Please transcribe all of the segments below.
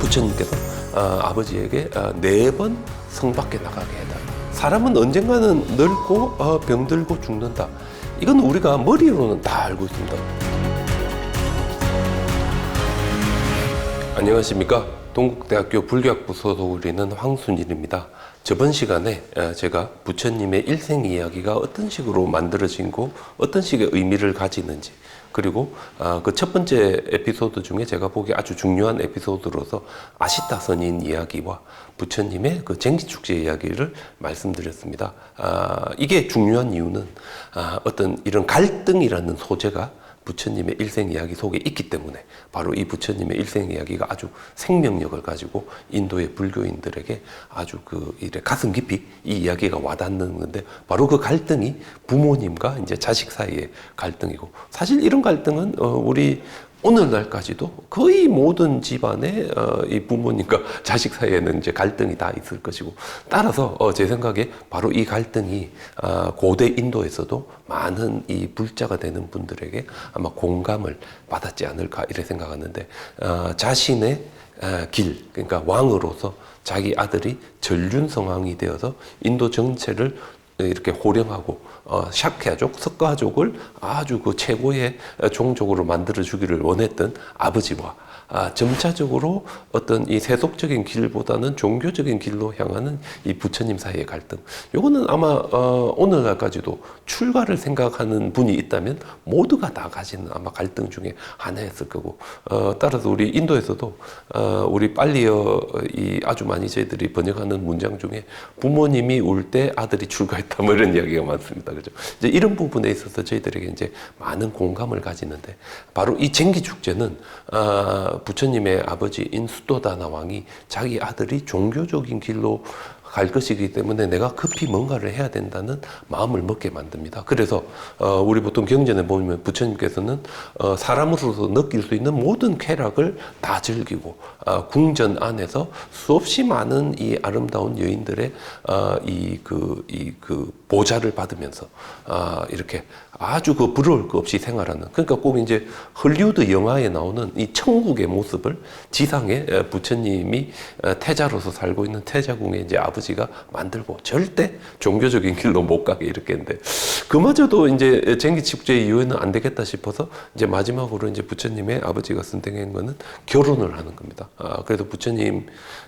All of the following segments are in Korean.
부처님께서 아버지에게 4번 성 밖에 나가게 해달라. 사람은 언젠가는 늙고 병들고 죽는다. 이건 우리가 머리로는 다 알고 있습니다. 안녕하십니까. 동국대학교 불교학부 소속을 있는 황순일입니다. 저번 시간에 제가 부처님의 일생 이야기가 어떤 식으로 만들어진고 어떤 식의 의미를 가지는지, 그리고 그 첫 번째 에피소드 중에 제가 보기에 아주 중요한 에피소드로서 아시타 선인 이야기와 부처님의 그 쟁기축제 이야기를 말씀드렸습니다. 이게 중요한 이유는 어떤 이런 갈등이라는 소재가 부처님의 일생 이야기 속에 있기 때문에 바로 이 부처님의 일생 이야기가 아주 생명력을 가지고 인도의 불교인들에게 아주 이래 가슴 깊이 이 이야기가 와닿는 건데, 바로 그 갈등이 부모님과 이제 자식 사이의 갈등이고, 사실 이런 갈등은 우리 오늘날까지도 거의 모든 집안에 이 부모님과 자식 사이에는 이제 갈등이 다 있을 것이고, 따라서 제 생각에 바로 이 갈등이 고대 인도에서도 많은 이 불자가 되는 분들에게 아마 공감을 받았지 않을까 이렇게 생각하는데, 자신의 길, 그러니까 왕으로서 자기 아들이 전륜성왕이 되어서 인도 전체를 이렇게 호령하고 샤크야족, 석가족을 아주 그 최고의 종족으로 만들어 주기를 원했던 아버지와 점차적으로 어떤 이 세속적인 길보다는 종교적인 길로 향하는 이 부처님 사이의 갈등, 요거는 아마 오늘날까지도 출가를 생각하는 분이 있다면 모두가 다 가지는 아마 갈등 중에 하나였을 거고, 따라서 우리 인도에서도 우리 빨리어 이 아주 많이 저희들이 번역하는 문장 중에 부모님이 울 때 아들이 출가했다 뭐 이런 이야기가 많습니다. 그죠? 이제 이런 부분에 있어서 저희들에게 이제 많은 공감을 가지는데, 바로 이 쟁기 축제는 부처님의 아버지인 수도다나 왕이 자기 아들이 종교적인 길로 갈 것이기 때문에 내가 급히 뭔가를 해야 된다는 마음을 먹게 만듭니다. 그래서 우리 보통 경전에 보면 부처님께서는 사람으로서 느낄 수 있는 모든 쾌락을 다 즐기고 궁전 안에서 수없이 많은 이 아름다운 여인들의 보좌를 받으면서 이렇게 아주 부러울 것 없이 생활하는, 그러니까 꼭 이제 헐리우드 영화에 나오는 이 천국의 모습을 지상에 부처님이 태자로서 살고 있는 태자궁의 이제 아버지가 만들고 절대 종교적인 길로 못 가게 이렇게 했는데, 그마저도 이제 쟁기축제 이후에는 안 되겠다 싶어서 이제 마지막으로 이제 부처님의 아버지가 선택한 거는 결혼을 하는 겁니다. 그래서 부처님이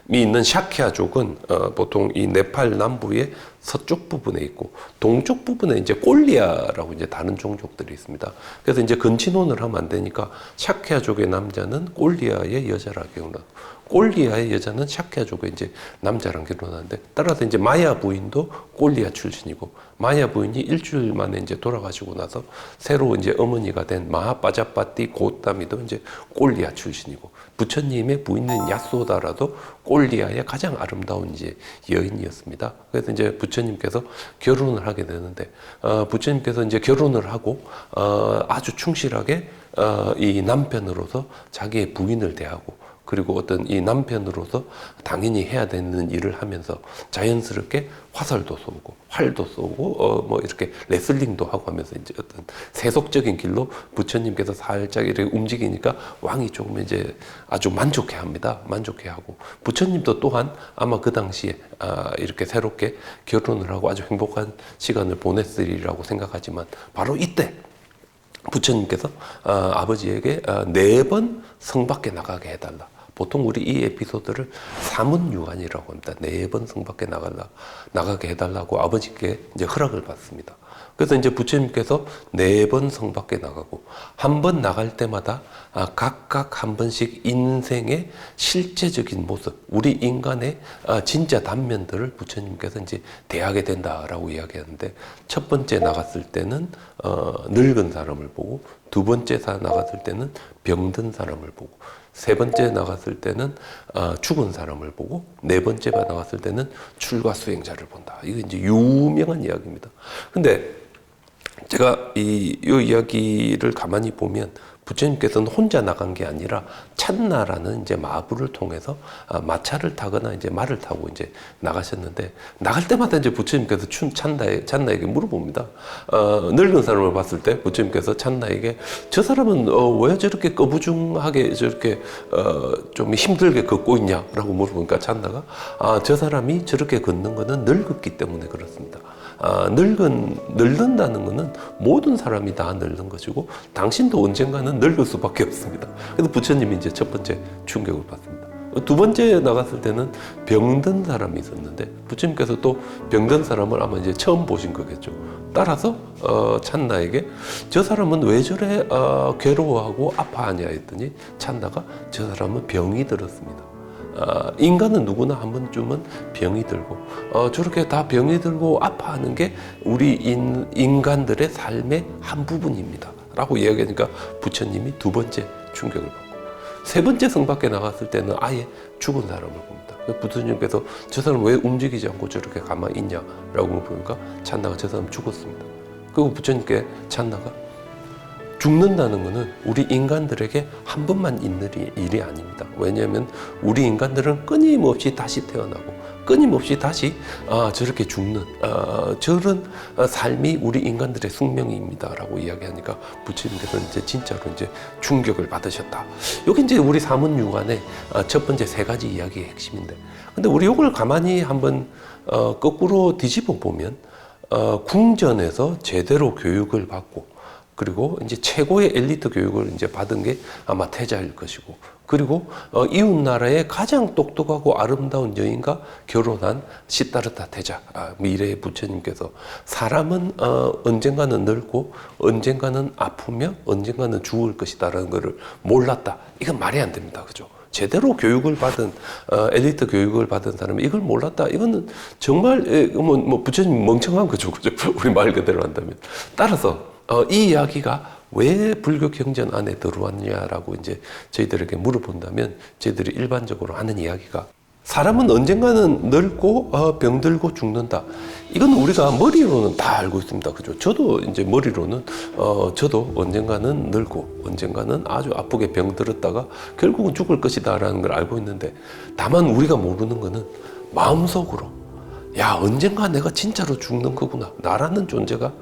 있는 샤크야족은 보통 이 네팔 남부의 서쪽 부분에 있고, 동쪽 부분에 이제 꼴리아라고 이제 다른 종족들이 있습니다. 그래서 이제 근친혼을 하면 안 되니까 샤크야족의 남자는 꼴리아의 여자랑 결혼하고, 꼴리아의 여자는 샤크야족의 이제 남자랑 결혼하는데, 따라서 이제 마야 부인도 꼴리아 출신이고, 마야 부인이 일주일 만에 이제 돌아가시고 나서 새로 이제 어머니가 된 마하빠자빠띠 고따미도 이제 꼴리아 출신이고, 부처님의 부인인 야소다라도 꼴리아의 가장 아름다운 이제 여인이었습니다. 그래서 이제 부처님께서 결혼을 하게 되는데, 부처님께서 이제 결혼을 하고 아주 충실하게 이 남편으로서 자기의 부인을 대하고, 그리고 어떤 이 남편으로서 당연히 해야 되는 일을 하면서 자연스럽게 화살도 쏘고 활도 쏘고 뭐 이렇게 레슬링도 하고 하면서 이제 어떤 세속적인 길로 부처님께서 살짝 이렇게 움직이니까 왕이 조금 이제 아주 만족해합니다. 만족해하고, 부처님도 또한 아마 그 당시에 이렇게 새롭게 결혼을 하고 아주 행복한 시간을 보냈으리라고 생각하지만, 바로 이때 부처님께서 아버지에게 4번 성 밖에 나가게 해달라. 보통 우리 이 에피소드를 사문유관이라고 합니다. 4번 성 밖에 나가게 해달라고 아버지께 이제 허락을 받습니다. 그래서 이제 부처님께서 4번 성 밖에 나가고, 한 번 나갈 때마다 각각 한 번씩 인생의 실제적인 모습, 우리 인간의 진짜 단면들을 부처님께서 이제 대하게 된다라고 이야기하는데, 첫 번째 나갔을 때는 늙은 사람을 보고, 두 번째 나갔을 때는 병든 사람을 보고, 세 번째 나갔을 때는 죽은 사람을 보고, 네 번째가 나갔을 때는 출가 수행자를 본다. 이거 이제 유명한 이야기입니다. 근데 제가 이 이야기를 가만히 보면 부처님께서는 혼자 나간 게 아니라 찬나라는 이제 마부를 통해서 마차를 타거나 이제 말을 타고 이제 나가셨는데, 나갈 때마다 이제 부처님께서 찬나에게 물어봅니다. 늙은 사람을 봤을 때 부처님께서 찬나에게 저 사람은 왜 저렇게 꺼부중하게 저렇게 좀 힘들게 걷고 있냐라고 물어보니까 찬나가 저 사람이 저렇게 걷는 거는 늙었기 때문에 그렇습니다. 늙는다는 것은 모든 사람이 다 늙는 것이고 당신도 언젠가는 늙을 수밖에 없습니다. 그래서 부처님이 이제 첫 번째 충격을 받습니다. 두 번째 나갔을 때는 병든 사람이 있었는데 부처님께서 또 병든 사람을 아마 이제 처음 보신 거겠죠. 따라서 찬나에게 저 사람은 왜 저래 괴로워하고 아파하냐 했더니 찬나가 저 사람은 병이 들었습니다. 인간은 누구나 한 번쯤은 병이 들고 저렇게 다 병이 들고 아파하는 게 우리 인간들의 삶의 한 부분입니다 라고 이야기하니까 부처님이 두 번째 충격을 받고, 세 번째 성밖에 나갔을 때는 아예 죽은 사람을 봅니다. 부처님께서 저 사람 왜 움직이지 않고 저렇게 가만히 있냐라고 물으니까 찬나가 저 사람 죽었습니다. 그리고 부처님께 찬나가 죽는다는 것은 우리 인간들에게 한 번만 있는 일이 아닙니다. 왜냐하면 우리 인간들은 끊임없이 다시 태어나고 끊임없이 다시 저렇게 죽는 저런 삶이 우리 인간들의 숙명입니다라고 이야기하니까 부처님께서 이제 진짜로 이제 충격을 받으셨다. 이게 이제 우리 사문유관의 첫 번째 세 가지 이야기의 핵심인데, 근데 우리 이걸 가만히 한번 거꾸로 뒤집어 보면 궁전에서 제대로 교육을 받고 그리고 이제 최고의 엘리트 교육을 이제 받은 게 아마 태자일 것이고, 그리고 이웃 나라의 가장 똑똑하고 아름다운 여인과 결혼한 시다르타 태자, 미래의 부처님께서 사람은 언젠가는 늙고 언젠가는 아프며 언젠가는 죽을 것이다라는 것을 몰랐다. 이건 말이 안 됩니다, 그죠? 제대로 교육을 받은 엘리트 교육을 받은 사람이 이걸 몰랐다. 이거는 정말 뭐 부처님 멍청한 거죠, 그죠? 우리 말 그대로 한다면. 따라서 이 이야기가 왜 불교 경전 안에 들어왔냐라고 이제 저희들에게 물어본다면 저희들이 일반적으로 하는 이야기가 사람은 언젠가는 늙고 병들고 죽는다. 이건 우리가 머리로는 다 알고 있습니다. 그죠? 저도 이제 머리로는 저도 언젠가는 늙고 언젠가는 아주 아프게 병들었다가 결국은 죽을 것이다라는 걸 알고 있는데, 다만 우리가 모르는 거는 마음속으로 야, 언젠가 내가 진짜로 죽는 거구나. 나라는 존재가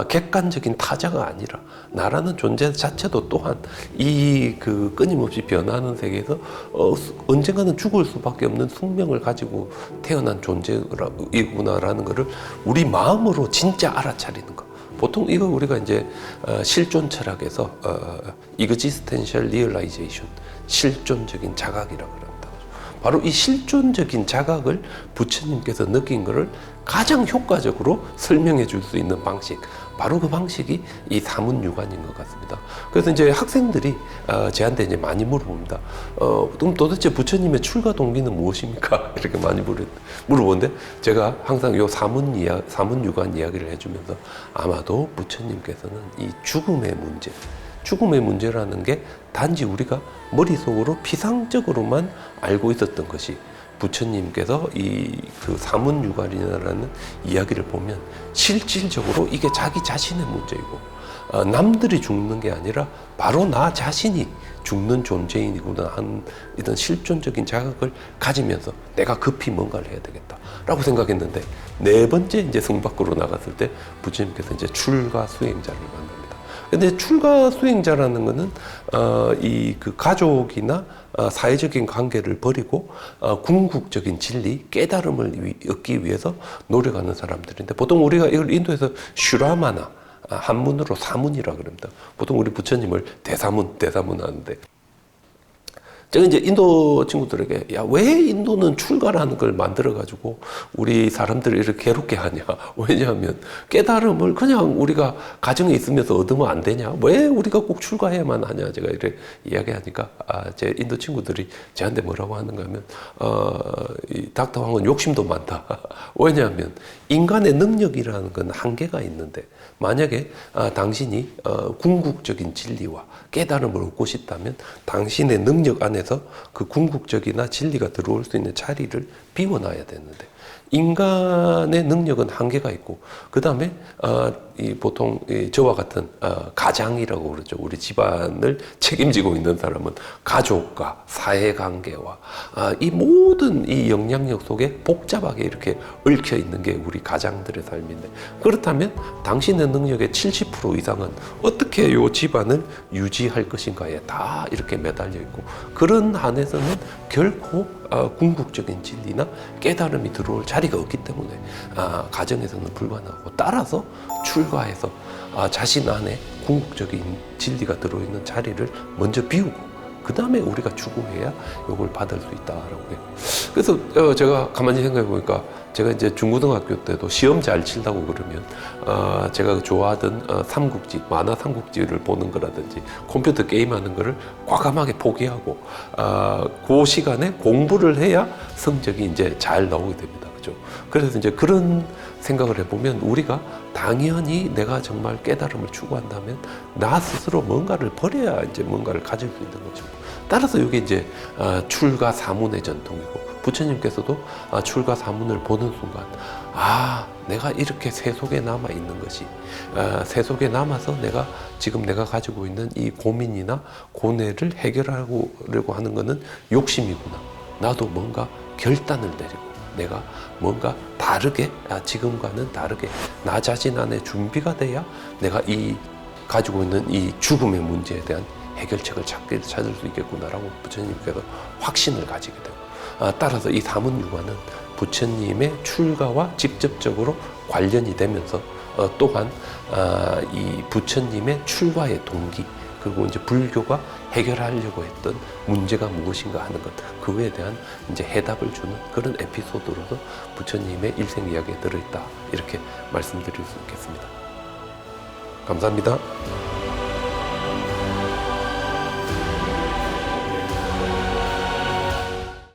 객관적인 타자가 아니라 나라는 존재 자체도 또한 이 끊임없이 변하는 세계에서 언젠가는 죽을 수밖에 없는 숙명을 가지고 태어난 존재이구나라는 것을 우리 마음으로 진짜 알아차리는 것. 보통 이거 우리가 이제 실존 철학에서 existential realization, 실존적인 자각이라고 합니다. 바로 이 실존적인 자각을 부처님께서 느낀 것을 가장 효과적으로 설명해 줄 수 있는 방식, 바로 그 방식이 이 사문유관인 것 같습니다. 그래서 이제 학생들이 저한테 이제 많이 물어봅니다. 그럼 도대체 부처님의 출가 동기는 무엇입니까? 이렇게 많이 물어보는데 제가 항상 요 사문유관 이야기를 해주면서 아마도 부처님께서는 이 죽음의 문제라는 게 단지 우리가 머릿속으로 피상적으로만 알고 있었던 것이, 부처님께서 그 사문유관이라는 이야기를 보면 실질적으로 이게 자기 자신의 문제이고 남들이 죽는 게 아니라 바로 나 자신이 죽는 존재이구나 하는 이런 실존적인 자각을 가지면서 내가 급히 뭔가를 해야 되겠다라고 생각했는데, 네 번째 이제 성 밖으로 나갔을 때 부처님께서 이제 출가 수행자를 만납니다. 근데 출가 수행자라는 것은 그 가족이나 사회적인 관계를 버리고 궁극적인 진리, 깨달음을 얻기 위해서 노력하는 사람들인데, 보통 우리가 이걸 인도에서 슈라마나, 한문으로 사문이라 그럽니다. 보통 우리 부처님을 대사문 하는데, 제가 이제 인도 친구들에게 야, 왜 인도는 출가라는 걸 만들어가지고 우리 사람들을 이렇게 괴롭게 하냐? 왜냐하면 깨달음을 그냥 우리가 가정에 있으면서 얻으면 안 되냐? 왜 우리가 꼭 출가해야만 하냐? 제가 이렇게 이야기하니까 제 인도 친구들이 저한테 뭐라고 하는가 하면 이 닥터 황은 욕심도 많다. 왜냐하면 인간의 능력이라는 건 한계가 있는데, 만약에 당신이 궁극적인 진리와 깨달음을 얻고 싶다면 당신의 능력 안에서 그 궁극적이나 진리가 들어올 수 있는 자리를 비워놔야 되는데, 인간의 능력은 한계가 있고, 그 다음에 보통 저와 같은 가장이라고 그러죠. 우리 집안을 책임지고 있는 사람은 가족과 사회관계와 이 모든 이 영향력 속에 복잡하게 이렇게 얽혀 있는 게 우리 가장들의 삶인데, 그렇다면 당신의 능력의 70% 이상은 어떻게 이 집안을 유지할 것인가에 다 이렇게 매달려 있고, 그런 한에서는 결코 궁극적인 진리나 깨달음이 들어올 자리가 없기 때문에 가정에서는 불가능하고, 따라서 출가해서 자신 안에 궁극적인 진리가 들어있는 자리를 먼저 비우고 그 다음에 우리가 추구해야 이걸 받을 수 있다라고 해요. 그래서 제가 가만히 생각해 보니까, 제가 이제 중고등학교 때도 시험 잘 친다고 그러면 제가 좋아하던 삼국지, 만화 삼국지를 보는 거라든지 컴퓨터 게임하는 거를 과감하게 포기하고 그 시간에 공부를 해야 성적이 이제 잘 나오게 됩니다. 그죠? 그래서 이제 그런 생각을 해보면, 우리가 당연히 내가 정말 깨달음을 추구한다면 나 스스로 뭔가를 버려야 이제 뭔가를 가질 수 있는 거죠. 따라서 이게 이제 출가 사문의 전통이고, 부처님께서도 출가 사문을 보는 순간, 내가 이렇게 세속에 남아 있는 것이, 세속에 남아서 지금 내가 가지고 있는 이 고민이나 고뇌를 해결하려고 하는 것은 욕심이구나. 나도 뭔가 결단을 내리고 내가 뭔가 다르게, 지금과는 다르게 나 자신 안에 준비가 돼야 내가 이 가지고 있는 이 죽음의 문제에 대한 해결책을 찾을 수 있겠구나라고 부처님께서 확신을 가지게 되고, 따라서 이 사문유관은 부처님의 출가와 직접적으로 관련이 되면서 또한 이 부처님의 출가의 동기, 그리고 이제 불교가 해결하려고 했던 문제가 무엇인가 하는 것, 그거에 대한 이제 해답을 주는 그런 에피소드로서 부처님의 일생 이야기에 들어있다, 이렇게 말씀드릴 수 있겠습니다. 감사합니다.